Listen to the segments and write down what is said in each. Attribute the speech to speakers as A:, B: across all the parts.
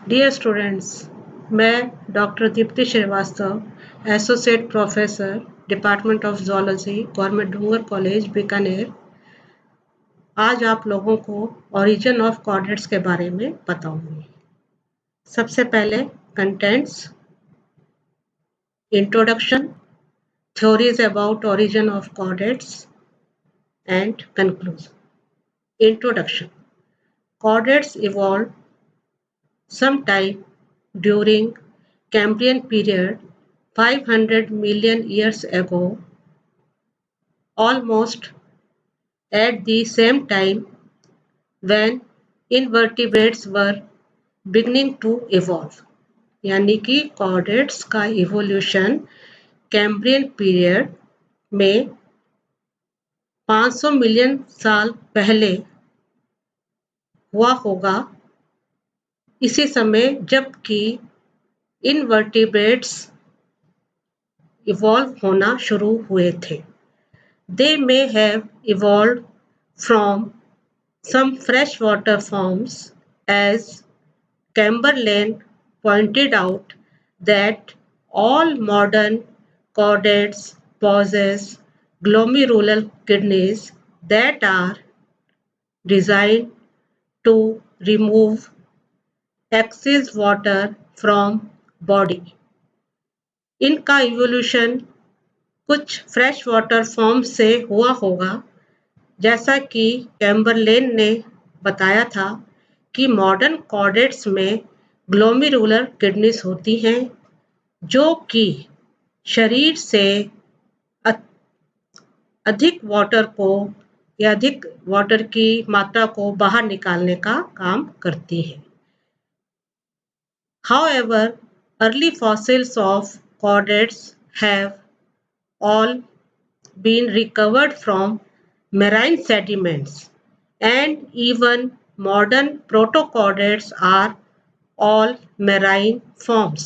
A: Dear students, मैं doctor Deepti Srivastava, associate professor, department of zoology, government Dungar college, Bikaner, आज आप लोगों को ओरिजिन ऑफ कॉर्डेट्स के बारे में बताऊंगी। सबसे पहले contents, introduction, theories about origin of chordates, and conclusion. Introduction. Chordates evolved sometime during Cambrian period 500 million years ago, almost at the same time when invertebrates were beginning to evolve. यानी कि chordates का evolution Cambrian period में 500 million साल पहले हुआ होगा, इसी समय जबकि इनवर्टिब्रेट्स इवॉल्व होना शुरू हुए थे। They may have evolved from some freshwater forms, as Chamberlain pointed out that all modern chordates possess glomerular kidneys that are designed to remove excess water from body. इनका इवोल्यूशन कुछ fresh water form से हुआ होगा, जैसा कि कैम्बरलेन ने बताया था कि मॉडर्न कॉर्डेट्स में ग्लोमेरुलर किडनीज होती हैं जो कि शरीर से अधिक वाटर की मात्रा को बाहर निकालने का काम करती है। However, early fossils of chordates have all been recovered from marine sediments, and even modern protochordates are all marine forms.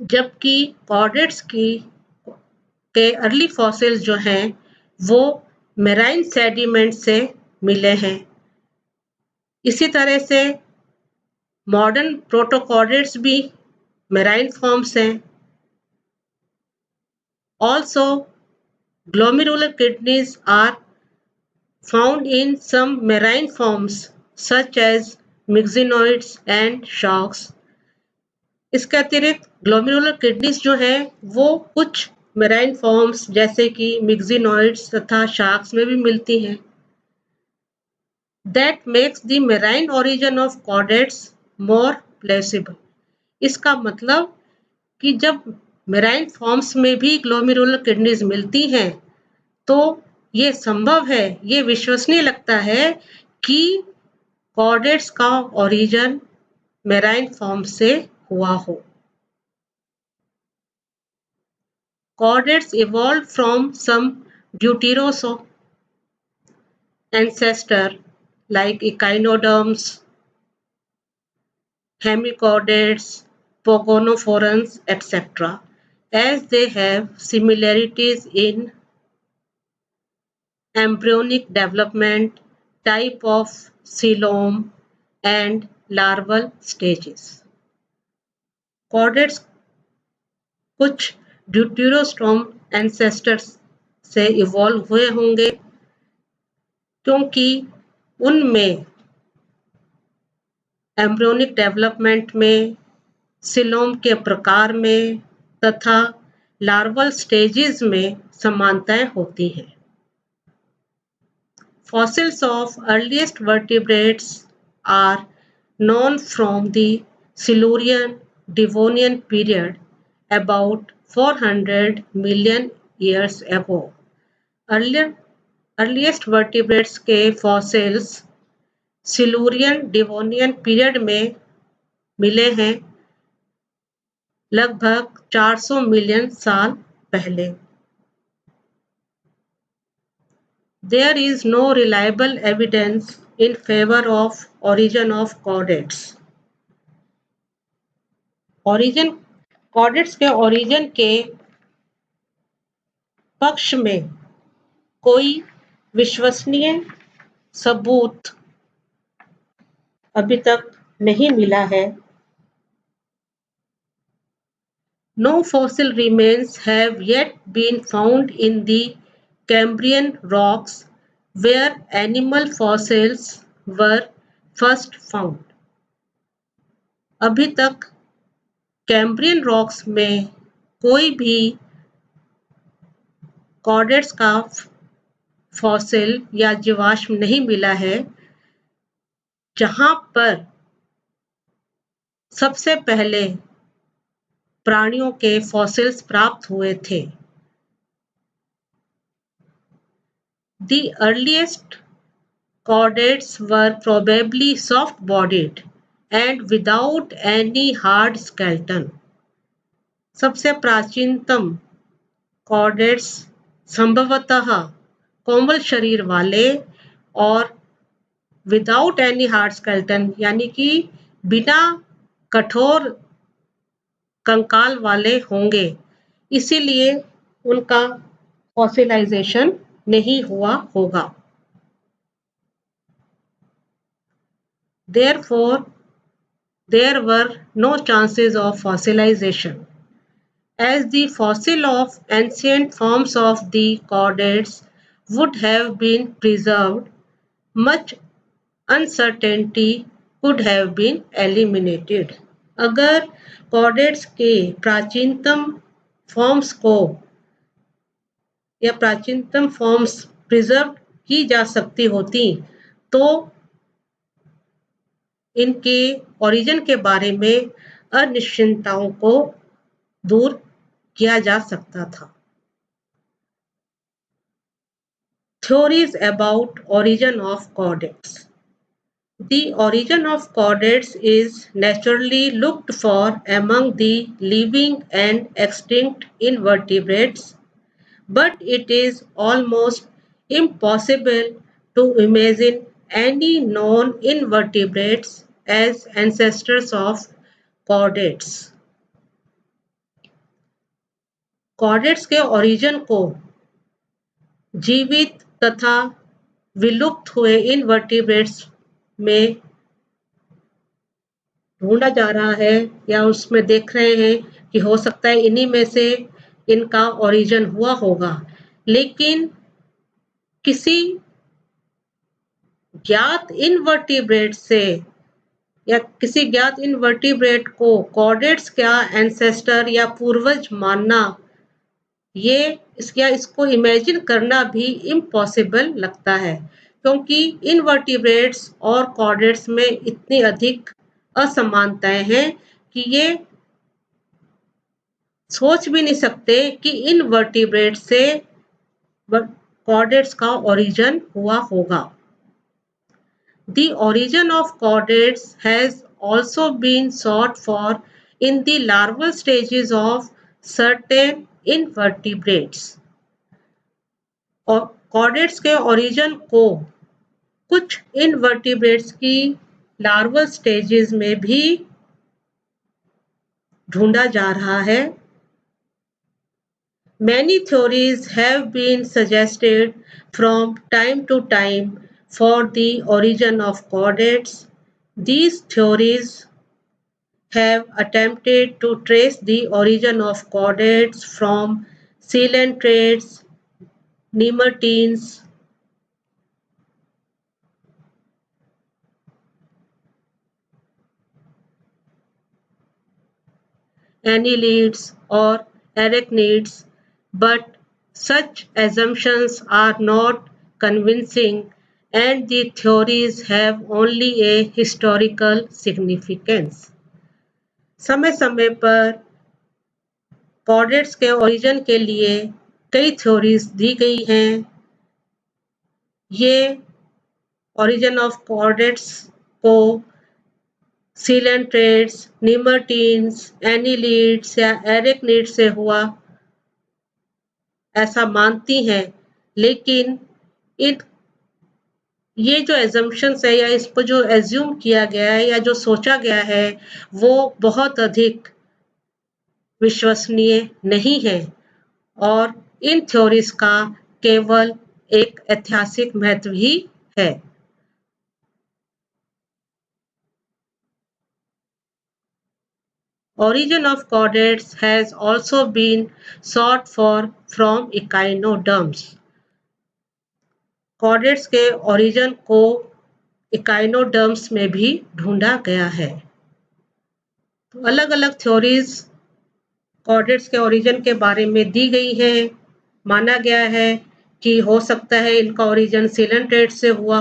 A: जबकि chordates के अर्ली फॉसिल्स जो हैं वो मेराइन सेडिमेंट से मिले हैं। इसी तरह से मॉडर्न प्रोटोकॉर्डेट्स भी मेराइन फॉर्म्स हैं। Also, glomerular kidneys are found in some marine forms such as myxinoids and sharks. इसके अतिरिक्त ग्लोमेरुलर किडनीज जो हैं वो कुछ मेराइन फॉर्म्स जैसे कि मिक्सिनॉइड्स तथा शार्क्स में भी मिलती हैं। That makes the marine origin of chordates more plausible. इसका मतलब कि जब मेराइन फॉर्म्स में भी ग्लोमेरुलर किडनीज मिलती हैं तो ये संभव है, ये विश्वसनीय लगता है कि कॉर्डेट्स का ओरिजिन मेराइन फॉर्म से हुआ हो। Chordates evolved from some deuteros ancestor like echinoderms, hemichordates, pogonophorans, etc., as they have similarities in embryonic development, type of coelom, and larval stages. Chordates कुछ ड्यूटेरोस्टॉम एंसेस्टर्स से इवॉल्व हुए होंगे क्योंकि उनमें एम्ब्रियोनिक डेवलपमेंट में, सिलोम के प्रकार में तथा लार्वल स्टेजेस में समानताएं होती हैं। Fossils of earliest vertebrates are known from the Silurian Devonian period about 400 million years ago. Earliest vertebrates के fossils सिलूरियन डिवोनियन पीरियड में मिले हैं लगभग 400 मिलियन साल पहले। There is no reliable evidence in favor of origin of chordates. Chordates के origin के पक्ष में कोई विश्वसनीय सबूत अभी तक नहीं मिला है। No fossil remains have yet been found in the Cambrian rocks where animal fossils were first found. अभी तक कैम्ब्रियन रॉक्स में कोई भी कॉर्डेट्स का फॉसिल या जीवाश्म नहीं मिला है जहां पर सबसे पहले प्राणियों के फॉसिल्स प्राप्त हुए थे। The earliest chordates were probably soft-bodied and without any hard skeleton. सबसे प्राचीनतम कॉर्डेट्स संभवतः कोमल शरीर वाले और विदाउट एनी हार्ड स्केलेटन यानी कि बिना कठोर कंकाल वाले होंगे, इसीलिए उनका फॉसिलाइजेशन नहीं हुआ होगा। Therefore, there were no chances of fossilization. As the fossil of ancient forms of the chordates would have been preserved, much uncertainty could have been eliminated. अगर कॉर्डेट्स के प्राचीनतम फॉर्म्स को या प्राचीनतम फॉर्म्स प्रिजर्व की जा सकती होती तो इनके ओरिजिन के बारे में अनिश्चितताओं को दूर किया जा सकता था। Theories about origin of chordates. The origin of chordates is naturally looked for among the living and extinct invertebrates, but it is almost impossible to imagine any known invertebrates as ancestors of chordates. Chordates के origin को जीवित तथा विलुप्त हुए invertebrates में ढूंढा जा रहा है या उसमें देख रहे हैं कि हो सकता है इन्हीं में से इनका ओरिजिन हुआ होगा, लेकिन किसी ज्ञात इनवर्टिब्रेट से या किसी ज्ञात इनवर्टिब्रेट को कॉर्डेट्स का एंसेस्टर या पूर्वज मानना ये इसको इमेजिन करना भी इम्पॉसिबल लगता है, क्योंकि इनवर्टिब्रेट्स और कॉर्डेट्स में इतनी अधिक असमानताएं हैं कि ये सोच भी नहीं सकते कि इनवर्टिब्रेट से कॉर्डेट्स का ओरिजिन हुआ होगा। The origin of chordates has also been sought for in the larval stages of certain invertebrates. और chordates के origin को कुछ invertebrates की larval stages में भी ढूंढा जा रहा है। Many theories have been suggested from time to time for the origin of chordates. These theories have attempted to trace the origin of chordates from coelentrates, nematines, annelids, or arachnids, but such assumptions are not convincing and the theories have only a historical significance. समय समय पर chordates के origin के लिए कई theories दी गई हैं। ये ओरिजिन ऑफ कॉर्डेट्स को सीलेंट्रेट्स, निमर्टीन्स, एनिलीड्स या एरेक्निड्स से हुआ ऐसा मानती हैं, लेकिन इन ये जो एजम्पशंस है या इसको जो एज्यूम किया गया है या जो सोचा गया है वो बहुत अधिक विश्वसनीय नहीं है और इन थ्योरीज का केवल एक ऐतिहासिक महत्व ही है। Origin of chordates has also been sought for from echinoderms. chordates के origin को echinoderms में भी ढूंढा गया है। तो अलग अलग थ्योरीज chordates के origin के बारे में दी गई है। माना गया है कि हो सकता है इनका origin coelenterate से हुआ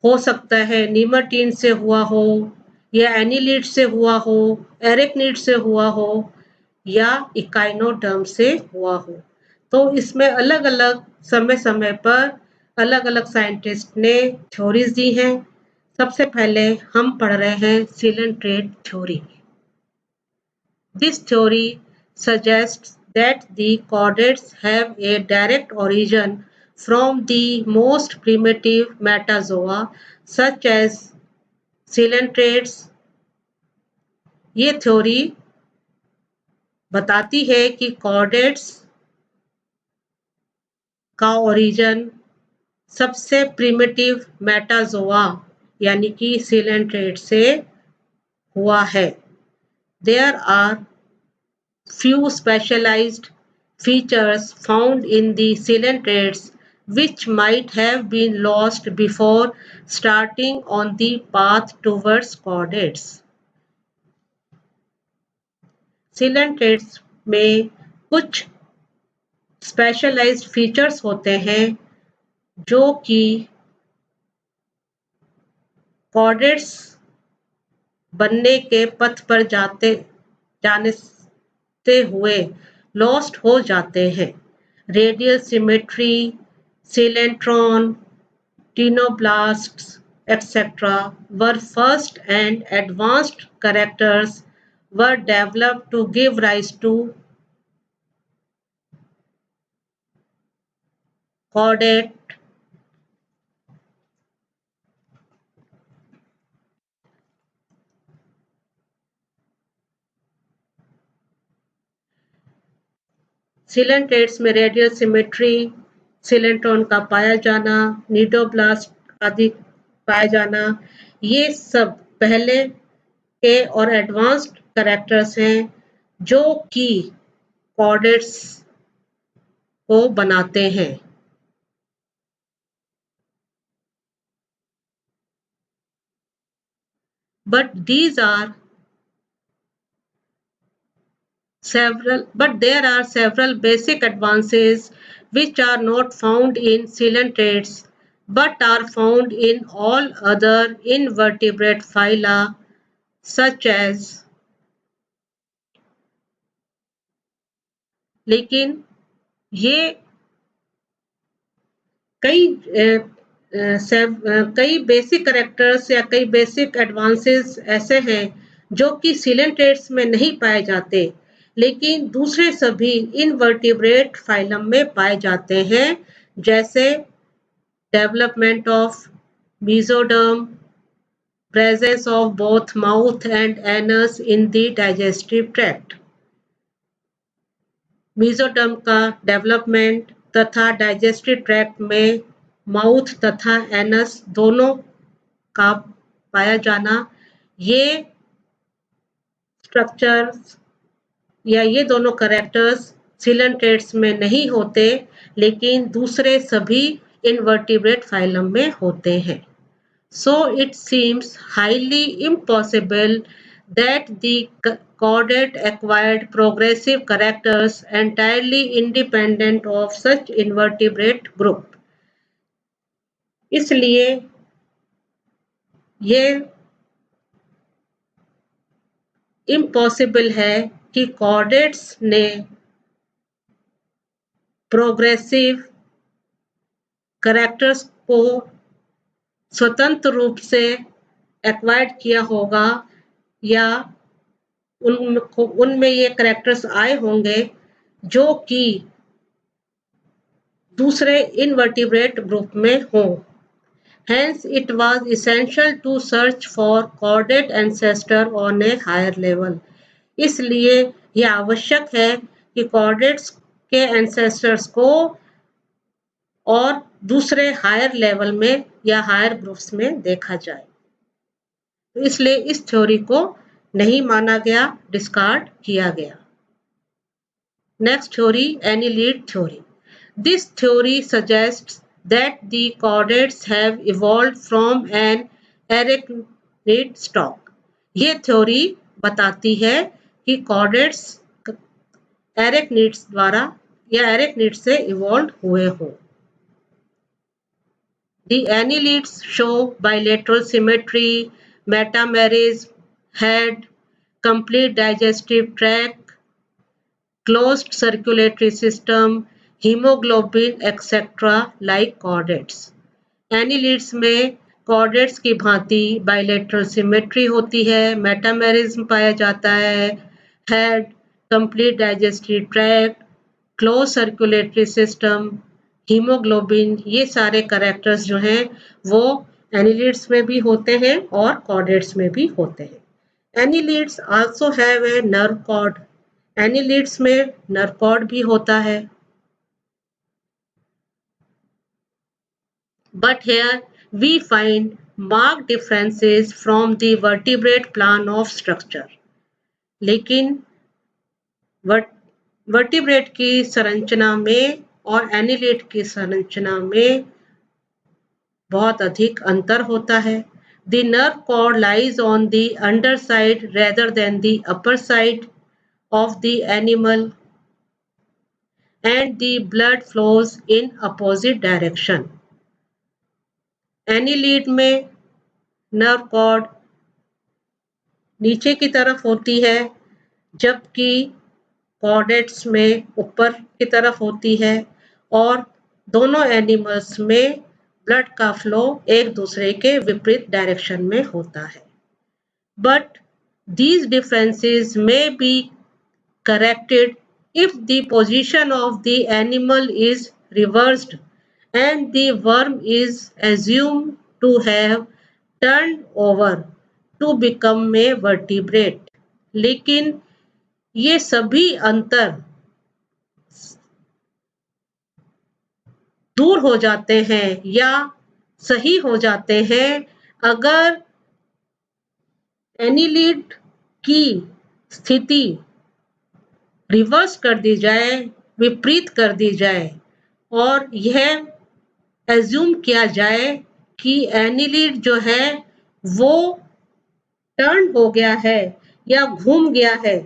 A: हो सकता है नीमाटीन से हुआ हो या एनिलीड से हुआ हो, एरेक्निड से हुआ हो या इकाइनोडर्म से हुआ हो। तो इसमें अलग अलग समय समय पर अलग अलग साइंटिस्ट ने थ्योरीज दी हैं। सबसे पहले हम पढ़ रहे हैं coelenterate theory. This theory suggests that the chordates have a direct origin from the most primitive metazoa such as coelenterates। ये थ्योरी बताती है कि chordates का ओरिजिन सबसे प्रिमिटिव मेटाजोआ यानी कि coelenterate से हुआ है। There are few specialized features found in the coelenterates which might have been lost before starting on the path towards chordates। coelenterates में कुछ स्पेशलाइज्ड फीचर्स होते हैं जो कि chordates बनने के पथ पर जाने से हुए लॉस्ट हो जाते हैं। Radial symmetry, coelentron, ctenoplasts, etc. were first and advanced characters were developed to give rise to chordate coelenterates में रेडियल सिमेट्री, coelentron का पाया जाना, निडोब्लास्ट आदि पाया जाना, ये सब पहले के और एडवांस्ड कैरेक्टर्स हैं जो कि chordates को बनाते हैं। But there are several basic advances which are not found in coelenterates but are found in all other invertebrate phyla such as। लेकिन ये कई बेसिक कैरेक्टर्स या कई बेसिक एडवांसेस ऐसे हैं जो कि coelenterates में नहीं पाए जाते लेकिन दूसरे सभी इनवर्टिब्रेट फाइलम में पाए जाते हैं, जैसे development of mesoderm, presence of both mouth and anus in the digestive tract। mesoderm का डेवलपमेंट तथा डाइजेस्टिव ट्रैक्ट में माउथ तथा एनस दोनों का पाया जाना, ये स्ट्रक्चर्स या ये दोनों कैरेक्टर्स coelenterates में नहीं होते लेकिन दूसरे सभी इनवर्टिब्रेट फाइलम में होते हैं। So it seems highly impossible that the chordate acquired progressive characters entirely independent of such invertebrate group। इसलिए ये इम्पॉसिबल है कि chordates ने प्रोग्रेसिव कैरेक्टर्स को स्वतंत्र रूप से एक्वायर्ड किया होगा या उनमें ये कैरेक्टर्स आए होंगे जो कि दूसरे इनवर्टिब्रेट ग्रुप में हों। Hence it was essential to search for chordate ancestor on a higher level। इसलिए यह आवश्यक है कि chordates के एंसेस्टर्स को और दूसरे हायर लेवल में या हायर ग्रुप्स में देखा जाए। तो इसलिए इस थ्योरी को नहीं माना गया, डिस्कार्ड किया गया। Next theory, annelid theory. This theory suggests that the chordates have evolved from an arachnid stock. ये थ्योरी बताती है कि chordates arachnids द्वारा या arachnid से इवॉल्व हुए हो। The annelids show bilateral symmetry, metamerism, head, complete digestive tract, closed circulatory system, hemoglobin, etc. like chordates. Annelids में chordates की भांति bilateral symmetry होती है, metamerism पाया जाता है, head, complete digestive tract, closed circulatory system, hemoglobin, ये सारे characters जो हैं वो annelids में भी होते हैं और chordates में भी होते हैं. Annelids also have a nerve cord. Annelids में नर्व कॉर्ड भी होता है. But here we find marked differences from the vertebrate plan of structure. लेकिन वर्टिब्रेट की संरचना में और एनिलेट की संरचना में बहुत अधिक अंतर होता है. The nerve cord lies on the underside rather than the upper side of the animal and the blood flows in opposite direction. Annelid में नर्व कॉर्ड नीचे की तरफ होती है, जबकि कॉर्डेट्स में ऊपर की तरफ होती है और दोनों एनिमल्स में ब्लड का फ्लो एक दूसरे के विपरीत डायरेक्शन में होता है. But these differences may be corrected if the position of the animal is reversed and the worm is assumed to have turned over to become a vertebrate. लेकिन ये सभी अंतर दूर हो जाते हैं या सही हो जाते हैं अगर एनिलिड की स्थिति रिवर्स कर दी जाए, विपरीत कर दी जाए और यह एज्यूम किया जाए कि एनिलिड जो है वो टर्न हो गया है या घूम गया है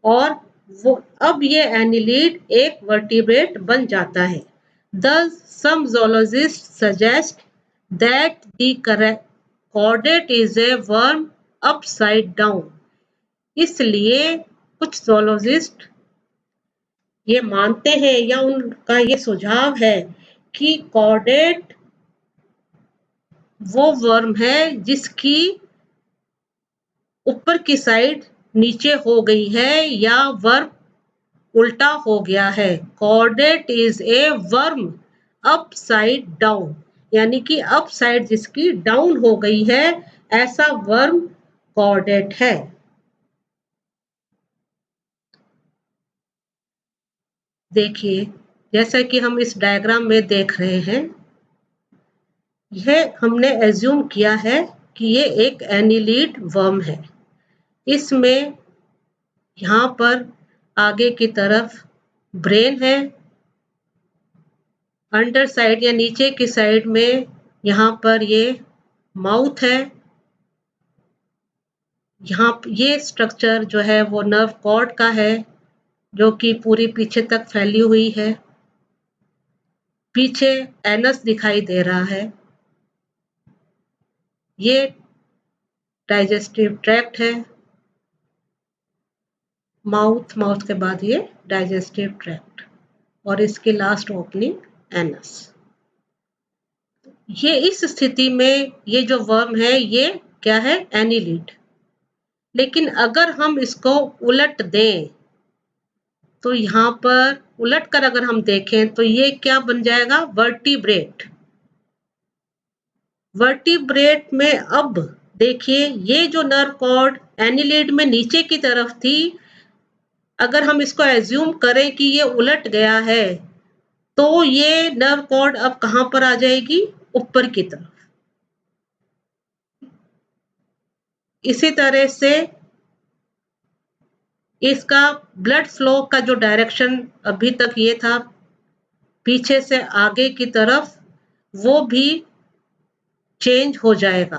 A: और वो अब ये एनिलिड एक वर्टिब्रेट बन जाता है. Thus, some zoologists suggest that the chordate is a worm upside down. इसलिए कुछ zoologist ये मानते हैं या उनका ये सुझाव है कि कॉर्डेट वो वर्म है जिसकी ऊपर की साइड नीचे हो गई है या वर्म उल्टा हो गया है. Chordate is a worm upside down, यानी कि अपसाइड जिसकी डाउन हो गई है, ऐसा वर्म कॉर्डेट है. देखिए, जैसा कि हम इस डायग्राम में देख रहे हैं, यह हमने एज्यूम किया है कि ये एक एनिलीड वर्म है. इसमें यहाँ पर आगे की तरफ ब्रेन है, अंडर साइड या नीचे की साइड में यहाँ पर ये माउथ है. यहाँ ये स्ट्रक्चर जो है वो नर्व कॉर्ड का है जो कि पूरी पीछे तक फैली हुई है. पीछे एनस दिखाई दे रहा है. ये डाइजेस्टिव ट्रैक्ट है. माउथ के बाद ये डाइजेस्टिव ट्रैक्ट और इसकी लास्ट ओपनिंग एनस. ये इस स्थिति में ये जो वर्म है ये क्या है? एनिलिड. लेकिन अगर हम इसको उलट दें तो यहाँ पर उलट कर अगर हम देखें तो ये क्या बन जाएगा? वर्टिब्रेट. वर्टिब्रेट में अब देखिए ये जो नर्व कॉर्ड एनिलिड में नीचे की तरफ थी, अगर हम इसको एज्यूम करें कि ये उलट गया है तो ये नर्व कॉर्ड अब कहां पर आ जाएगी? ऊपर की तरफ. इसी तरह से इसका ब्लड फ्लो का जो डायरेक्शन अभी तक ये था पीछे से आगे की तरफ, वो भी चेंज हो जाएगा।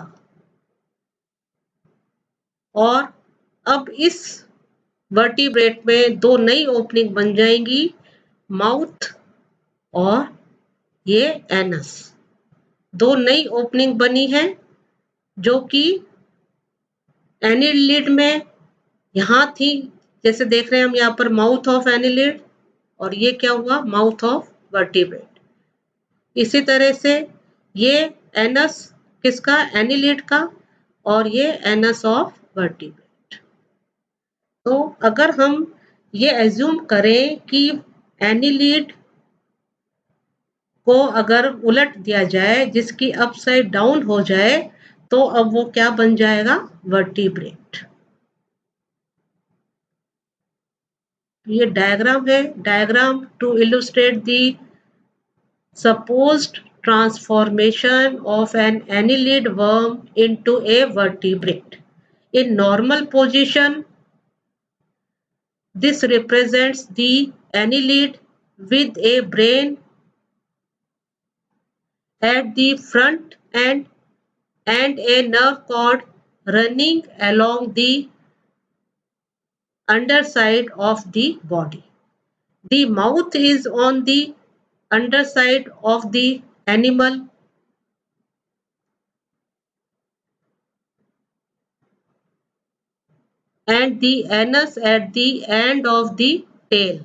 A: और अब इस वर्टिब्रेट में दो नई ओपनिंग बन जाएंगी, माउथ और ये एनस। दो नई ओपनिंग बनी है जो कि एनिलिड में यहाँ थी, जैसे देख रहे हैं हम यहाँ पर माउथ ऑफ एनिलिड, और ये क्या हुआ, माउथ ऑफ वर्टिब्रेट। इसी तरह से ये एनस किसका, एनिलिड का, और ये एनस ऑफ वर्टिब्रेट। तो अगर हम ये एज्यूम करें कि एनिलिड को अगर उलट दिया जाए, जिसकी अपसाइड डाउन हो जाए, तो अब वो क्या बन जाएगा, वर्टिब्रेट। ये डायग्राम है, diagram to illustrate the supposed transformation of an annelid worm into a vertebrate. In normal position, this represents the annelid with a brain at the front end and a nerve cord running along the underside of the body. The mouth is on the underside of the animal and the anus at the end of the tail.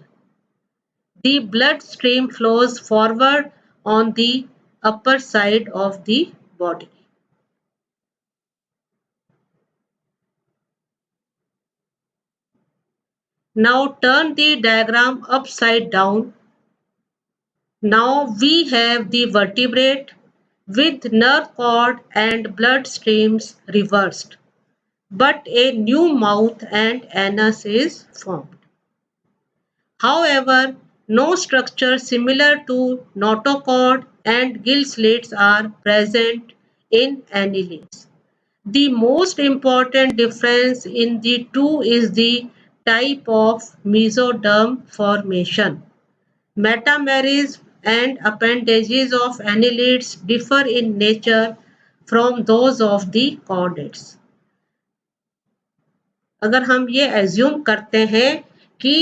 A: The blood stream flows forward on the upper side of the body. Now turn the diagram upside down. Now we have the vertebrate with nerve cord and blood streams reversed, but a new mouth and anus is formed. However, no structure similar to notochord and gill slits are present in annelids. The most important difference in the two is the type of mesoderm formation. Metamerism and appendages of annelids differ in nature from those of the chordates. अगर हम ये assume करते हैं कि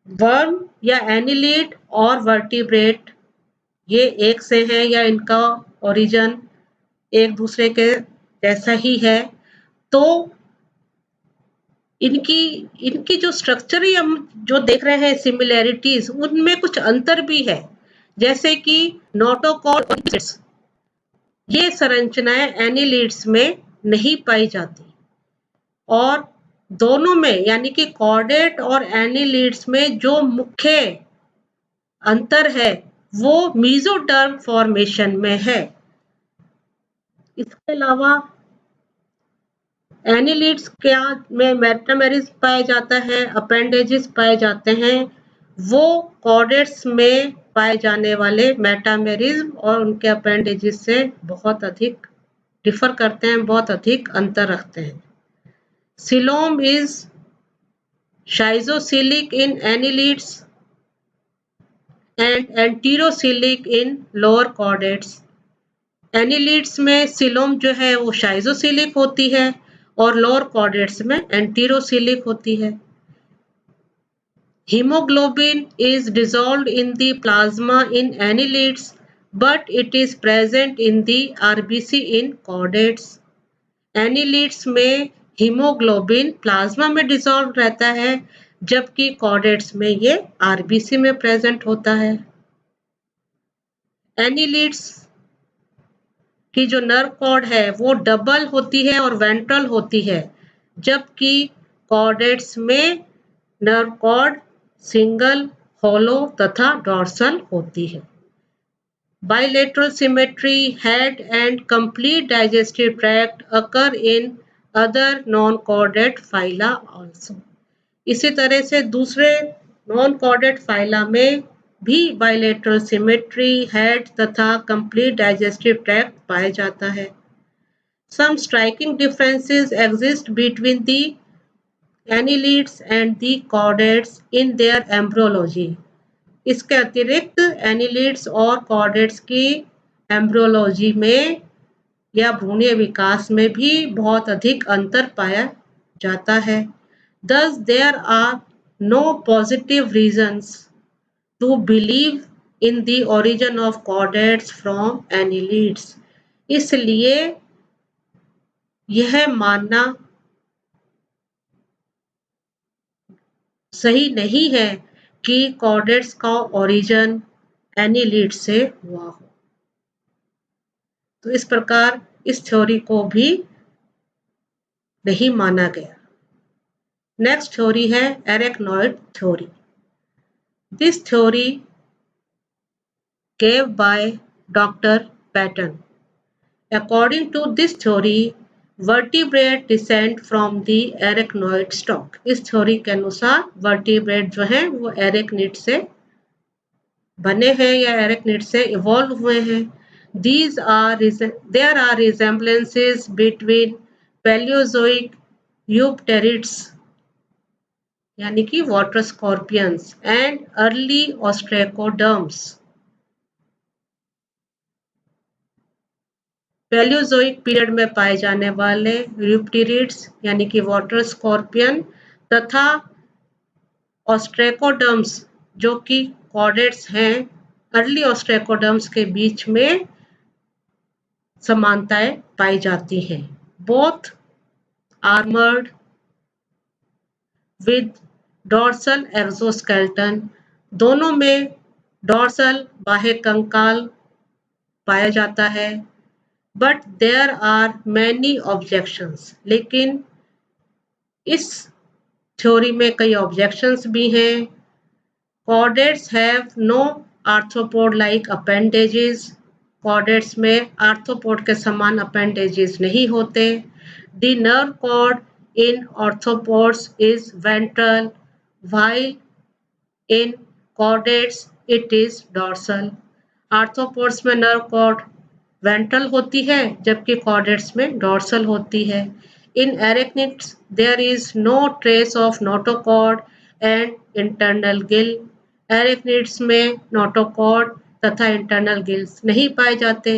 A: worm या annelid और vertebrate ये एक से हैं या इनका ओरिजिन एक दूसरे के जैसा ही है, तो इनकी इनकी जो स्ट्रक्चर ही हम जो देख रहे हैं सिमिलैरिटीज, उनमें कुछ अंतर भी है। जैसे कि नोटोकॉर्ड और ये संरचनाएं एनिलिड्स में नहीं पाई जाती, और दोनों में यानी कि कॉर्डेट और एनिलिड्स में जो मुख्य अंतर है वो मीजोडर्म फॉर्मेशन में है। इसके अलावा एनिलिड्स क्या में मेटामेरिज्म पाया जाता है, अपेंडेजेस पाए जाते हैं, वो कॉर्डेट्स में पाए जाने वाले मेटामेरिज्म और उनके अपेंडेजेस से बहुत अधिक डिफर करते हैं, बहुत अधिक अंतर रखते हैं। Coelom is schizocoelic in annelids and enterocoelic in lower chordates. Annelids में सिलोम जो है वो शाइजोसिलिक होती है और लोअर कॉर्डेट्स में एंटीरोसिलिक होती है। Hemoglobin is dissolved in the plasma in annelids, but it is present in the RBC in chordates. Annelids में हीमोग्लोबिन प्लाज्मा में डिसॉल्व रहता है, जबकि कॉर्डेट्स में ये आरबीसी में प्रेजेंट होता है। एनिलिड्स की जो नर्व कॉर्ड है वो डबल होती है और वेंट्रल होती है, जबकि कॉर्डेट्स में नर्व कॉर्ड सिंगल, हॉलो तथा डॉर्सल होती है। Bilateral symmetry, head and complete digestive tract occur in other non-chordate phyla also. इसी तरह से दूसरे non-chordate phyla में भी bilateral symmetry, head तथा complete digestive tract पाया जाता है। Some striking differences exist between the annelids and the chordates in their embryology. इसके अतिरिक्त एनिलिड्स और कॉर्डेट्स की एम्ब्रोलॉजी में या भ्रूणीय विकास में भी बहुत अधिक अंतर पाया जाता है। Thus there are no positive reasons to believe in the origin of chordates from annelids। इसलिए यह मानना सही नहीं है कि कॉर्डेट्स का ओरिजिन एनिलीड से हुआ हो। तो इस प्रकार इस थ्योरी को भी नहीं माना गया। नेक्स्ट थ्योरी है arachnoid theory. This theory gave by Dr. Patton। According to this theory, vertebrate descend from the arachnoid stock। इस थ्योरी के अनुसार वर्टिब्रेट जो है वो एरेक्निड से बने हैं या एरेक्निड से इवॉल्व हुए हैं। There are resemblances between Paleozoic euopterids यानी कि water scorpions and early ostracoderms. Paleozoic period में पाए जाने वाले यूप्टेरिड्स यानी कि वाटर स्कॉर्पियन तथा ऑस्ट्रेकोडर्म्स जो कि कॉर्डेट्स हैं, अर्ली ऑस्ट्रेकोडर्म्स के बीच में समानताएं पाई जाती हैं। Both armoured with dorsal exoskeleton, दोनों में डॉर्सल बाह्य कंकाल पाया जाता है। But there are many objections, लेकिन इस थ्योरी में कई ऑब्जेक्शंस भी हैं। Chordates have no arthropod like appendages, chordates में आर्थ्रोपोड के समान अपेंडेजेस नहीं होते। The nerve cord in arthropods is ventral while in chordates it is dorsal. Arthropods में नर्व कॉर्ड वेंट्रल होती है जबकि कॉर्डेट्स में डॉर्सल होती है। इन arachnids there is no trace of notochord and internal gill. Arachnids में नोटोकॉर्ड तथा internal gills नहीं पाए जाते।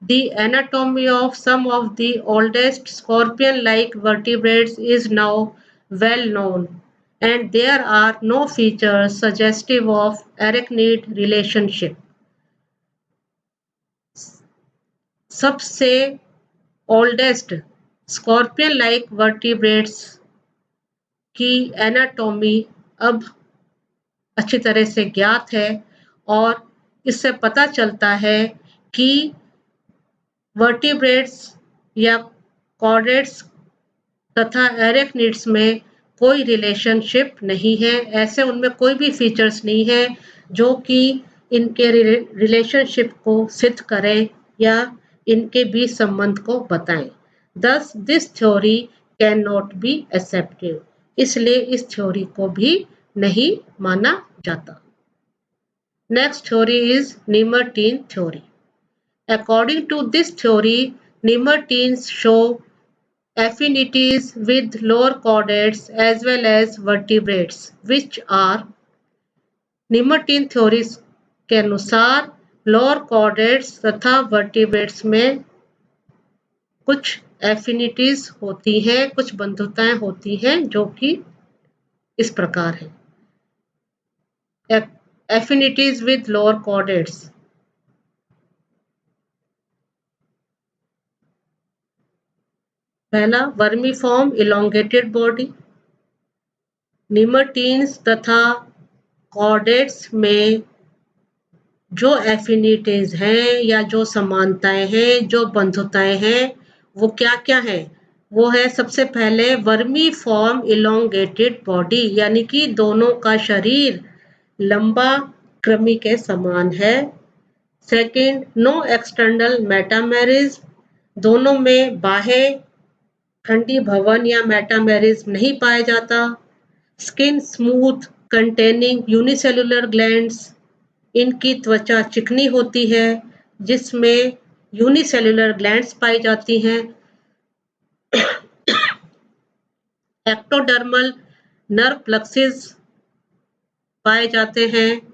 A: The anatomy of some of the oldest scorpion-like vertebrates is now well known, and there are no features suggestive of arachnid relationship। सबसे oldest scorpion like vertebrates की anatomy अब अच्छी तरह से ज्ञात है और इससे पता चलता है कि वर्टिब्रेट्स या कॉर्डेट्स तथा एरेक्निड्स में कोई रिलेशनशिप नहीं है। ऐसे उनमें कोई भी फीचर्स नहीं है जो कि इनके रिलेशनशिप को सिद्ध करें या इनके बीच संबंध को बताएं। Thus this theory cannot be accepted। इसलिए इस थ्योरी को भी नहीं माना जाता। Next theory is Nemertine theory। According to this theory, nemertines show affinities with lower chordates as well as vertebrates, which are nemertine theories के अनुसार लोअर कॉर्डेट्स तथा वर्टिब्रेट्स में कुछ एफिनिटीज होती हैं, कुछ बंधुताएं होती हैं जो कि इस प्रकार है। एफिनिटीज विद लोअर कॉर्डेट्स, पहला वर्मीफॉर्म इलोंगेटेड बॉडी। निमर्टीन्स तथा कॉर्डेट्स में जो एफिनिटीज हैं या जो समानताएं हैं, जो बंधुताएं हैं, वो क्या क्या है? वो है सबसे पहले वर्मी फॉर्म इलोंगेटेड बॉडी, यानी कि दोनों का शरीर लंबा कृमि के समान है। सेकंड, नो एक्सटर्नल मेटामेरिज्म, दोनों में बाह्य खंडी भवन या मेटामेरिज्म नहीं पाया जाता। Skin smooth containing unicellular glands, इनकी त्वचा चिकनी होती है जिसमें यूनिसेलुलर ग्लैंड्स पाई जाती हैं। एक्टोडर्मल नर्व प्लक्सिस पाए जाते हैं,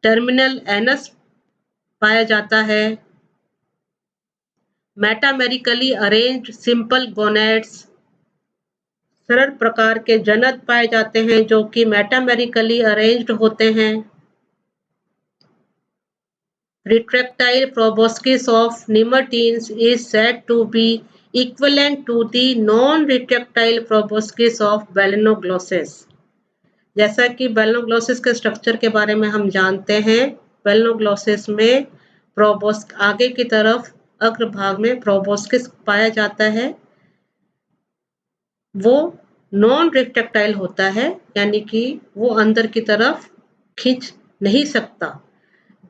A: टर्मिनल एनस पाया जाता है, मेटामेरिकली अरेंज्ड सिंपल गोनेड्स, सरल प्रकार के जनक पाए जाते हैं जो कि मेटामेरिकली अरेंज्ड होते हैं, retractile proboscis of nematines is said to be equivalent to the non-retractile proboscis of Balanoglossus. जैसा कि Balanoglossus के स्ट्रक्चर के बारे में हम जानते हैं, Balanoglossus में आगे की तरफ अग्रभाग में प्रोबोस्किस पाया जाता है, वो नॉन रिट्रैक्टाइल होता है, यानी कि वो अंदर की तरफ खींच नहीं सकता,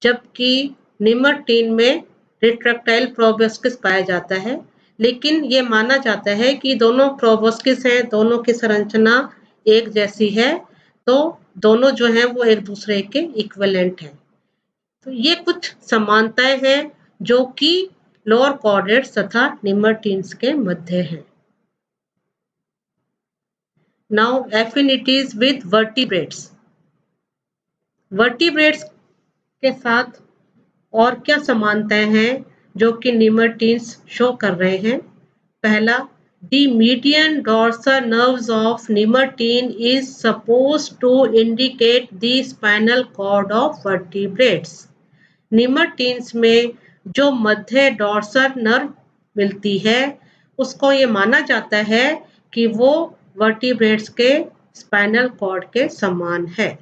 A: जबकि निमर्टीन में रिट्रैक्टाइल प्रोबोस्किस पाया जाता है। लेकिन ये माना जाता है कि दोनों प्रोबोस्किस हैं, दोनों की संरचना एक जैसी है, तो दोनों जो हैं वो एक दूसरे के इक्विवेलेंट हैं। तो ये कुछ समानताएं हैं जो कि लोअर कॉर्डेट्स तथा निमर्टीन्स के मध्य हैं। Now affinities with vertebrates. Vertebrates के साथ और क्या समानताएं हैं जो कि निमर्टीन्स शो कर रहे हैं। पहला, the median dorsal nerves of nimertine is supposed to indicate the spinal cord of vertebrates. निमर्टीन्स में जो मध्य डॉर्सल नर्व मिलती है उसको ये माना जाता है कि वो वर्टिब्रेट्स के स्पाइनल कॉर्ड के समान है।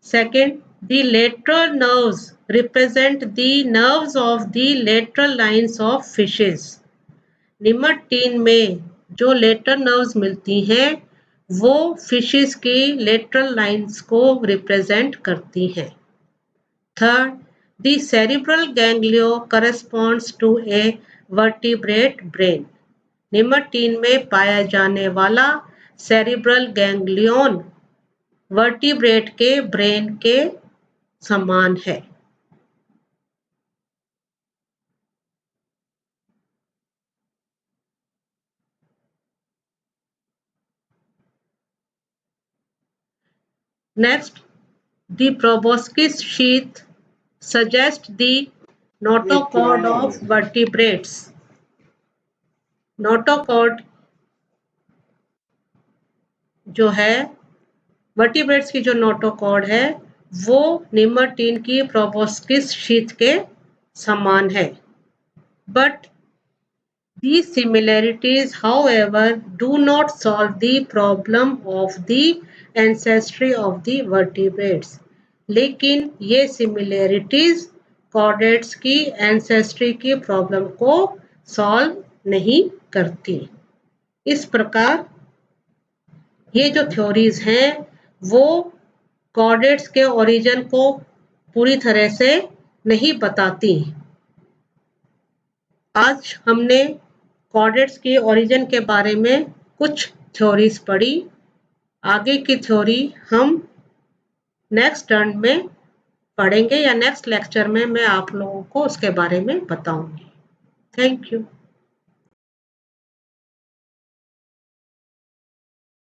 A: Second, the lateral nerves represent the nerves of the lateral lines of fishes. निमर्टीन में जो लेटरल नर्व्स मिलती हैं वो फिशेस की लेटरल लाइंस को रिप्रेजेंट करती हैं। Third, the cerebral ganglion corresponds to a vertebrate brain. निमर्टीन में पाया जाने वाला सेरिब्रल गैंग्लियन वर्टिब्रेट के ब्रेन के समान है। Next, the proboscis sheath suggests the notochord of vertebrates. Notochord जो है वर्टिब्रेट्स की जो नोटोकॉर्ड है वो निमर्टीन की प्रोबोस्किस शीथ के समान है। But these similarities, however, do not solve the problem of the ancestry of the vertebrates. लेकिन ये similarities कॉर्डेट्स की एंसेस्ट्री की प्रॉब्लम को सॉल्व नहीं करती। इस प्रकार ये जो थ्योरीज हैं वो कॉर्डेट्स के ओरिजिन को पूरी तरह से नहीं बताती। आज हमने कॉर्डेट्स के ओरिजिन के बारे में कुछ थ्योरीज पढ़ी। आगे की थ्योरी हम नेक्स्ट टर्न में पढ़ेंगे या नेक्स्ट लेक्चर में मैं आप लोगों को उसके बारे में बताऊंगी। Thank you.